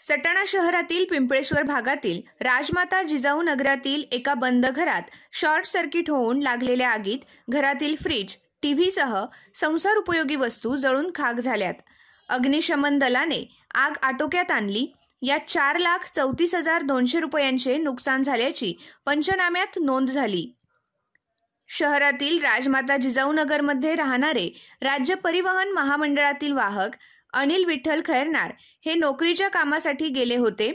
सटाणा शहरातील पिंपळेश्वर भागातील राजमाता जिजाऊ नगरातील एका बंद घरात शॉर्ट सर्किट होऊन लागलेल्या आगीत घरातील फ्रीज, टीव्हीसह संसार उपयोगी वस्तू जळून खाक झाल्यात। अग्निशमन दलाने आग आटोक्यात आणली। यात 4,34,200 रुपयांचे नुकसान झाल्याची पंचनाम्यात नोंद झाली। शहरातील राजमाता जिजाऊ नगरमध्ये राहणारे राज्य परिवहन महामंडळातील वाहक अनिल विठ्ठल खैरनार हे नोकरीच्या कामासाठी गेले होते।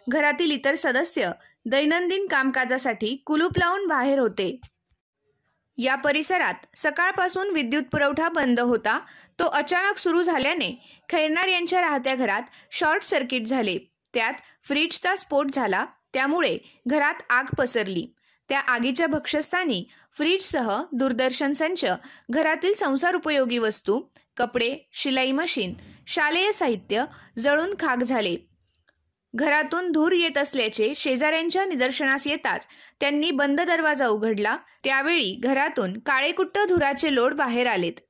घरातील इतर सदस्य दैनंदिन कामकाजासाठी कुलूप लावून बाहेर होते। या परिसरात सकाळपासून विद्युत पुरवठा बंद होता। तो अचानक सुरू झाल्याने खैरनार यांच्या राहत्या घरात शॉर्ट सर्किट झाले। त्यात फ्रीजचा स्फोट झाला, त्यामुळे घरात आग पसरली। त्या आगीच्या भक्षस्थानी फ्रीजसह दूरदर्शन संच, घरातील संसार उपयोगी वस्तू, कपडे, शिलाई मशीन, शालेय साहित्य जळून खाक झाले। घरातून धूर येत असल्याचे शेजाऱ्यांच्या निदर्शनास येताच त्यांनी बंद दरवाजा उघडला। त्यावेळी घरातून काळेकुट्ट धुराचे लोट बाहेर आलेत।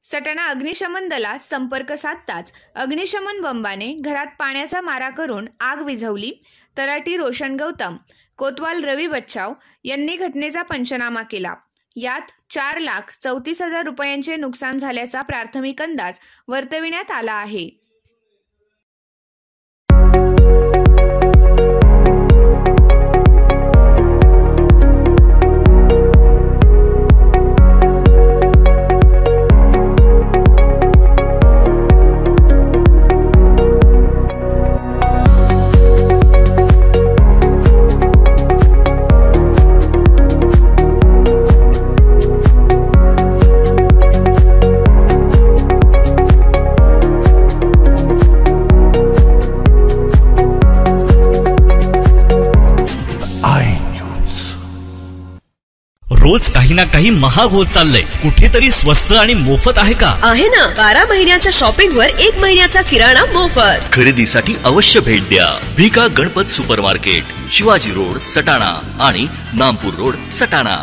सटाणा अग्निशमन दलास संपर्क साधताच अग्निशमन बंबाने घरात पाण्याचा मारा करून आग विझवली। तलाठी रोशन गौतम, कोतवाल रवी बच्चाव यांनी घटनेचा पंचनामा केला। यात 4,34,000 रुपयांचे नुकसान झाल्याचा प्राथमिक अंदाज वर्तविण्यात आला आहे। रोज काही ना काही महाग होत चाललंय। कुठेतरी स्वस्त आणि मोफत आहे का? आहे ना। 12 महिन्याच्या शॉपिंग वर 1 महिन्याचा किराणा मोफत। खरेदीसाठी अवश्य भेट द्या भिका गणपत सुपरमार्केट, शिवाजी रोड सटाणा आणि नामपूर रोड सटाणा।